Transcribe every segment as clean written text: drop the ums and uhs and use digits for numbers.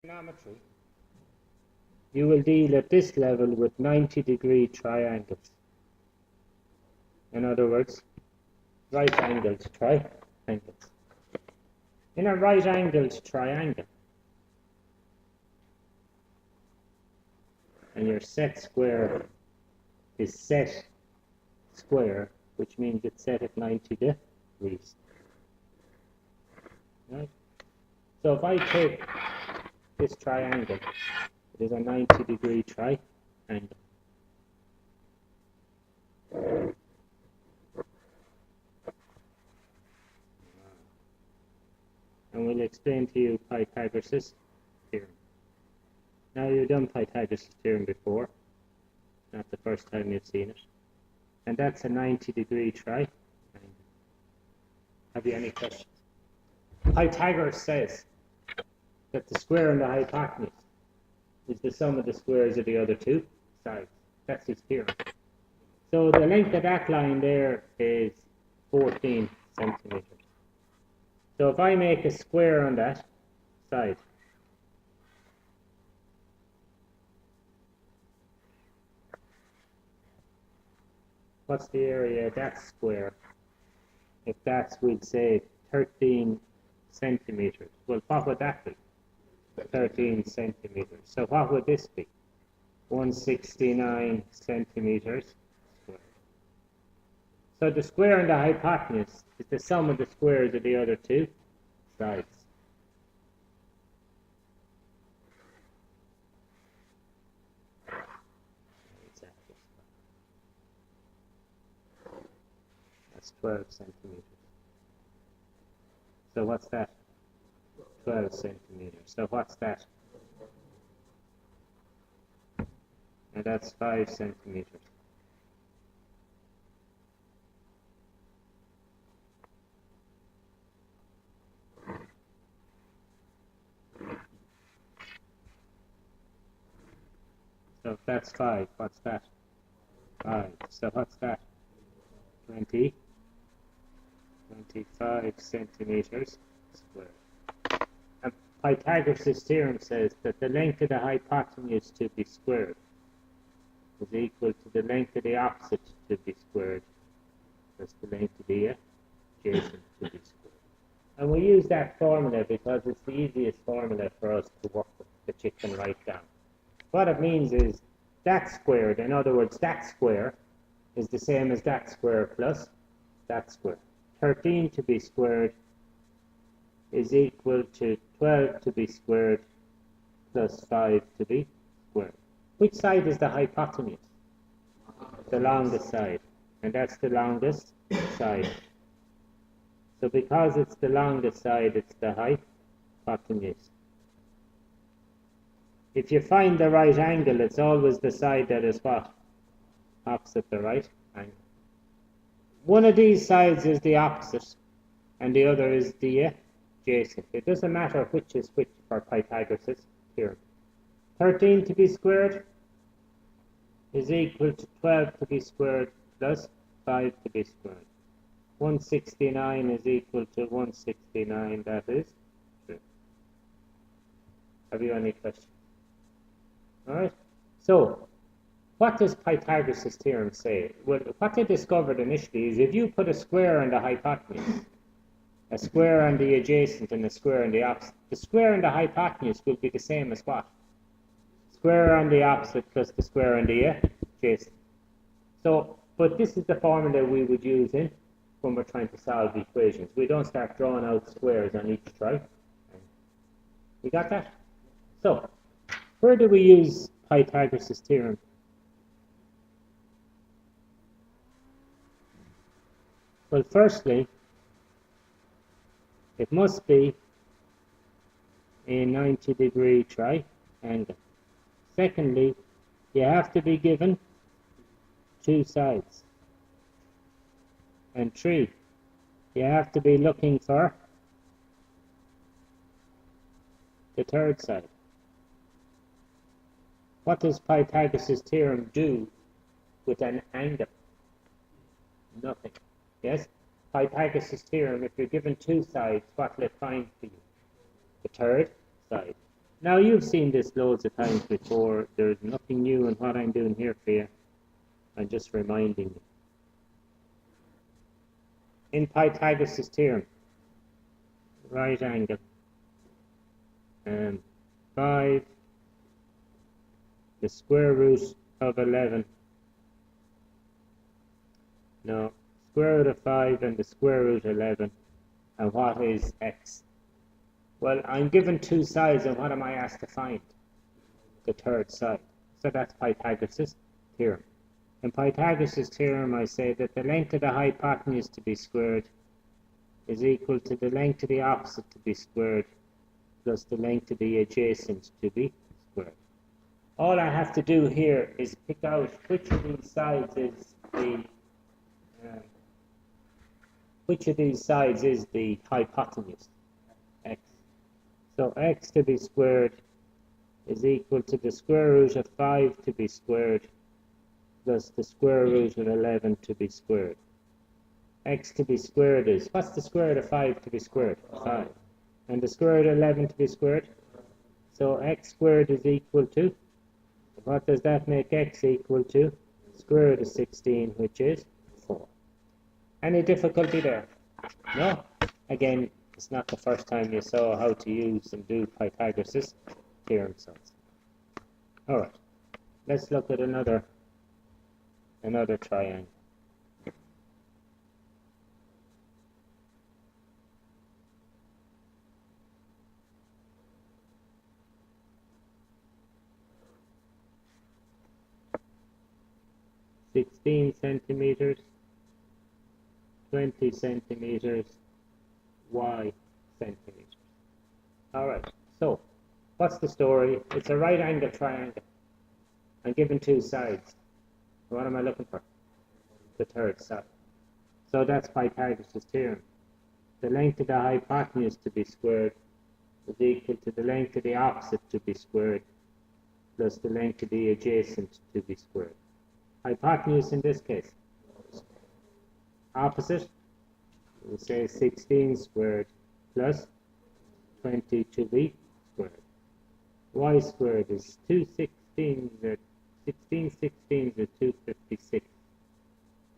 Trigonometry, you will deal at this level with 90-degree triangles. In other words, right-angled triangles. In a right-angled triangle, and your set square is set square, which means it's set at 90 degrees. Right? So if I take this triangle, it is a 90-degree triangle. And we'll explain to you Pythagoras' theorem. Now, you've done Pythagoras' theorem before. Not the first time you've seen it. And that's a 90-degree triangle. Have you any questions? Pythagoras says that the square and the hypotenuse is the sum of the squares of the other two sides. That's his theorem. So the length of that line there is 14 centimeters. So if I make a square on that side, what's the area of that square? If that's, we'd say, 13 centimeters. Well, what would that be? 13 centimeters. So what would this be? 169 centimeters squared. So the square and the hypotenuse is the sum of the squares of the other two sides. That's 12 centimeters. So what's that? 12 centimeters. So what's that? And that's 5 centimeters. So if that's 5, what's that? 5. So what's that? 25 centimeters squared. And Pythagoras' theorem says that the length of the hypotenuse to be squared is equal to the length of the opposite to be squared plus the length of the adjacent to be squared. And we use that formula because it's the easiest formula for us to work with, that you can write down. What it means is that squared, in other words, that square is the same as that square plus that square. 13 to be squared is equal to 12 to be squared plus 5 to be squared. Which side is the hypotenuse? The longest side. And that's the longest side. So because it's the longest side, it's the hypotenuse. If you find the right angle, it's always the side that is what? Opposite the right angle. One of these sides is the opposite, and the other is the adjacent. It doesn't matter which is which for Pythagoras' theorem. 13 to be squared is equal to 12 to be squared plus 5 to be squared. 169 is equal to 169, that is true. Have you any questions? Alright, so what does Pythagoras' theorem say? Well, what they discovered initially is if you put a square on the hypotenuse, a square on the adjacent and a square on the opposite, the square on the hypotenuse will be the same as what? Square on the opposite plus the square on the adjacent. So, but this is the formula we would use in when we're trying to solve equations. We don't start drawing out squares on each triangle. We got that? So, where do we use Pythagoras' theorem? Well, firstly, it must be a 90-degree triangle. Secondly, you have to be given two sides. And 3, you have to be looking for the third side. What does Pythagoras' theorem do with an angle? Nothing. Yes? Pythagoras' theorem, if you're given two sides, what will it find for you? The third side. Now you've seen this loads of times before. There's nothing new in what I'm doing here for you. I'm just reminding you. In Pythagoras' theorem, right angle, 5, the square root of 11. No, square root of 5 and the square root of 11. And what is x? Well, I'm given two sides, and what am I asked to find? The third side. So that's Pythagoras' theorem. In Pythagoras' theorem, I say that the length of the hypotenuse to be squared is equal to the length of the opposite to be squared plus the length of the adjacent to be squared. All I have to do here is pick out which of these sides is the hypotenuse, x. So x to be squared is equal to the square root of 5 to be squared plus the square root of 11 to be squared. X to be squared is, what's the square root of 5 to be squared? 5. And the square root of 11 to be squared? So x squared is equal to, what does that make x equal to? Square root of 16, which is 4. Any difficulty there? No? Again, it's not the first time you saw how to use and do Pythagoras' theorem sums. Alright, let's look at another triangle. (16 centimeters, 20 centimeters, y centimeters). Alright, so what's the story? It's a right angle triangle. I'm given two sides. What am I looking for? The third side. So that's Pythagoras' theorem. The length of the hypotenuse to be squared is equal to the length of the opposite to be squared plus the length of the adjacent to be squared. Hypotenuse in this case. Opposite, we'll say 16 squared plus 20 to be squared. Y squared is 16 16s is 256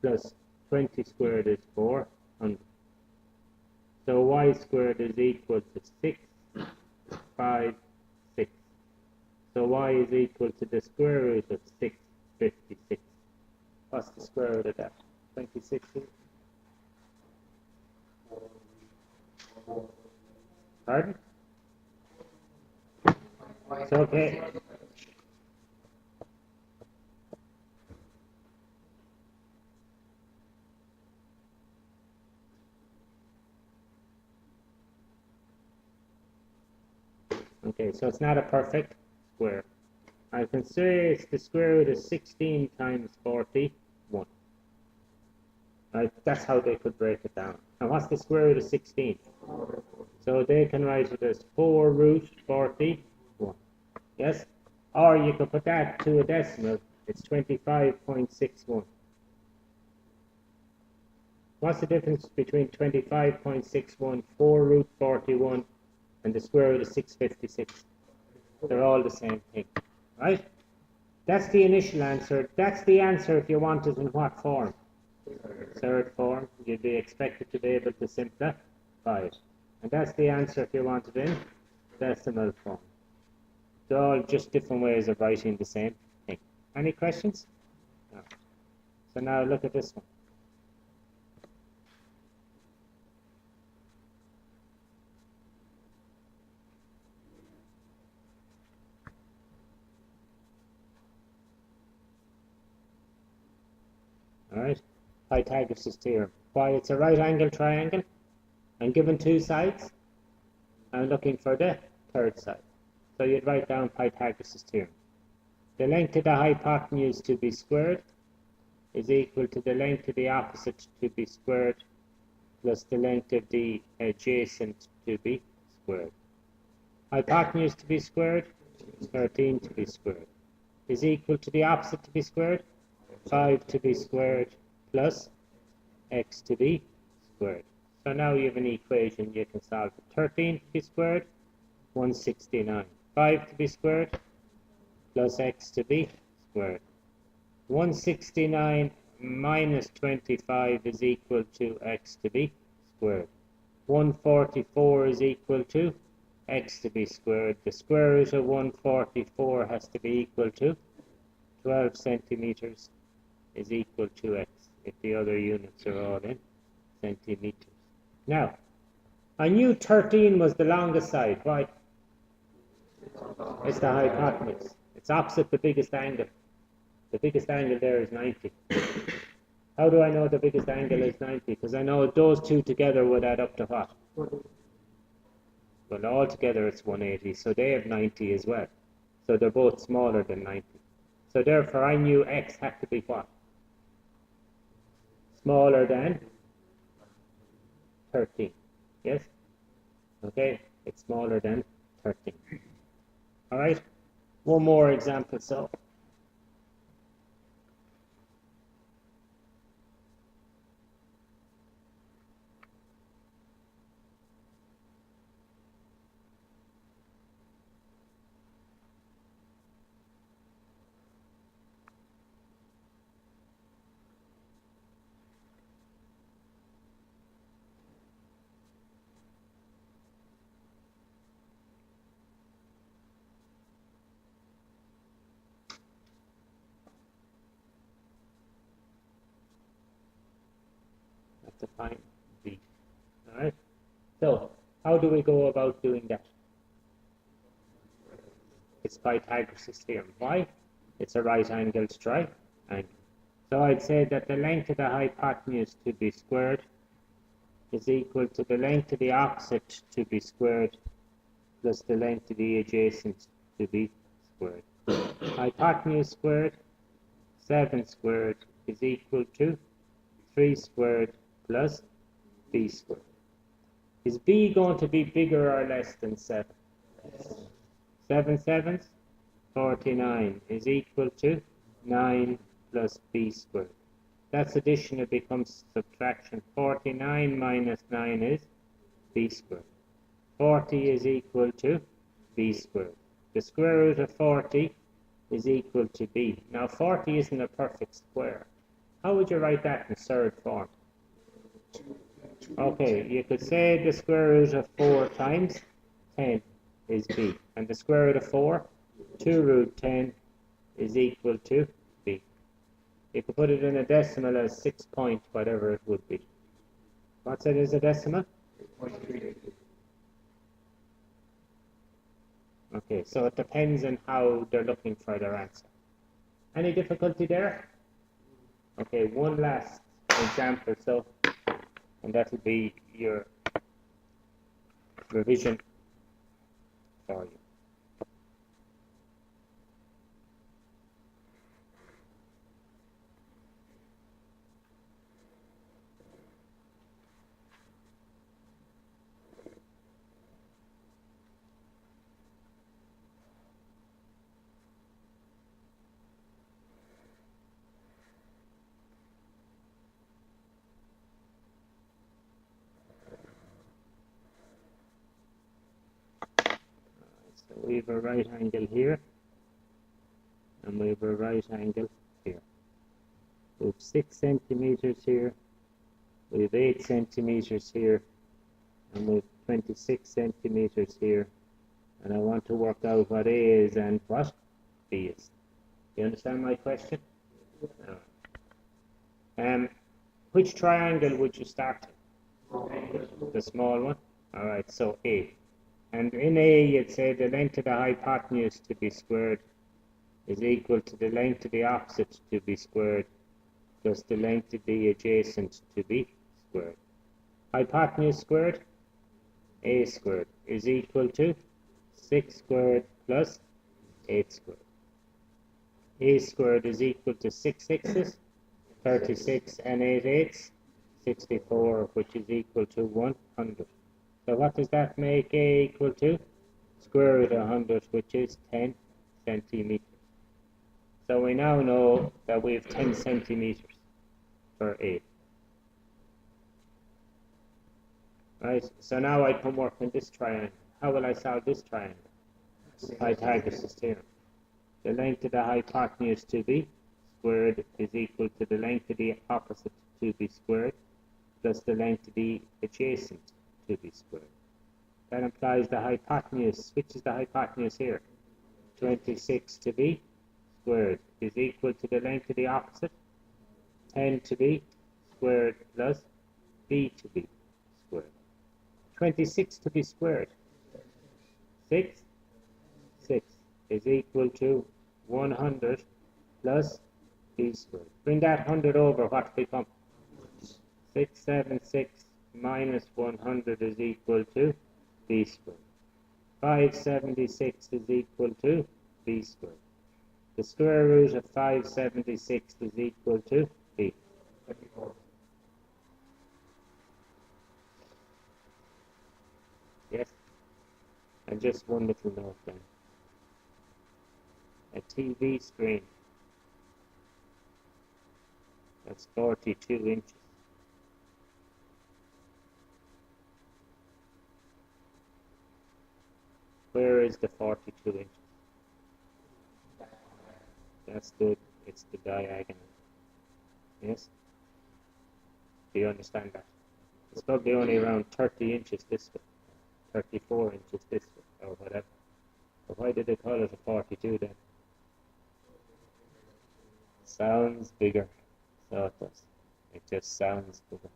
plus 20 squared is 400. So y squared is equal to 6, 5, 6. So y is equal to the square root of 656. What's the square root of that? 26. Pardon? It's okay. Okay, so it's not a perfect square. I can say it's the square root of 16 times 41. Right, that's how they could break it down. And what's the square root of 16? So they can write it as 4 root 41. Yes? Or you could put that to a decimal. It's 25.61. What's the difference between 25.61, 4 root 41, and the square root of 656? They're all the same thing. Right? That's the initial answer. That's the answer if you want it in what form? Cert form. You'd be expected to be able to simplify it. And that's the answer if you want it in decimal form. They're all just different ways of writing the same thing. Any questions? No. So now look at this one. Alright, Pythagoras' theorem. Why, it's a right angle triangle. I'm given two sides. I'm looking for the third side. So you'd write down Pythagoras' theorem. The length of the hypotenuse to be squared is equal to the length of the opposite to be squared plus the length of the adjacent to be squared. Hypotenuse to be squared, 13 to be squared, is equal to the opposite to be squared, 5 to be squared plus x to be squared. So now you have an equation you can solve. 13 to be squared, 169. 5 to be squared plus x to be squared. 169 minus 25 is equal to x to be squared. 144 is equal to x to be squared. The square root of 144 has to be equal to 12 centimeters is equal to x, if the other units are all in centimeters. Now, I knew 13 was the longest side. Why? It's the hypotenuse. It's opposite the biggest angle. The biggest angle there is 90. How do I know the biggest angle is 90? Because I know those two together would add up to what? Well, all together it's 180, so they have 90 as well. So they're both smaller than 90. So therefore I knew x had to be what? Smaller than 13. Yes? Okay, it's smaller than 13. All right, one more example. So to find b. All right, so how do we go about doing that? It's Pythagoras' theorem. Why? It's a right-angled triangle. So I'd say that the length of the hypotenuse to be squared is equal to the length of the opposite to be squared plus the length of the adjacent to be squared. Hypotenuse squared, 7 squared is equal to 3 squared plus b squared. Is b going to be bigger or less than 7? 7 sevens, 49 is equal to 9 plus b squared. That's addition, it becomes subtraction. 49 minus 9 is b squared. 40 is equal to b squared. The square root of 40 is equal to b. Now 40 isn't a perfect square. How would you write that in third form? Okay, you could say the square root of 4 times 10 is b. And the square root of 4, 2 root 10 is equal to b. You could put it in a decimal as 6 point whatever it would be. What's it as a decimal? Okay, so it depends on how they're looking for their answer. Any difficulty there? Okay, one last example, so, and that'll be your revision for you. So we have a right angle here, and we have a right angle here. We have 6 centimeters here, we have 8 centimeters here, and we have 26 centimeters here, and I want to work out what A is and what B is. You understand my question? Which triangle would you start in? The small one? Alright, so A. And in A, you'd say the length of the hypotenuse to be squared is equal to the length of the opposite to be squared plus the length of the adjacent to be squared. Hypotenuse squared, A squared, is equal to 6 squared plus 8 squared. A squared is equal to 6 sixes, 36, and 8 eighths, 64, which is equal to 100. So what does that make A equal to? Square root of 100, which is 10 centimeters. So we now know that we have 10 centimeters for A. Right, so now I can work on this triangle. How will I solve this triangle? Pythagoras' theorem. The length of the hypotenuse 2b squared is equal to the length of the opposite 2b squared plus the length of the adjacent 2b squared. That implies the hypotenuse, which is the hypotenuse here, 26 to b squared is equal to the length of the opposite, 10 to b squared plus b to b squared. 26 to b squared, 6 is equal to 100 plus b squared. Bring that 100 over, what become? 676 minus 100 is equal to b squared. 576 is equal to b squared. The square root of 576 is equal to b. 24. Yes? And just one little note then. A TV screen. That's 42 inches. Where is the 42 inches? That's it's the diagonal. Yes? Do you understand that? It's probably only around 30 inches this way, 34 inches this way, or whatever. But why did they call it a 42 then? Sounds bigger. So it does. It just sounds bigger.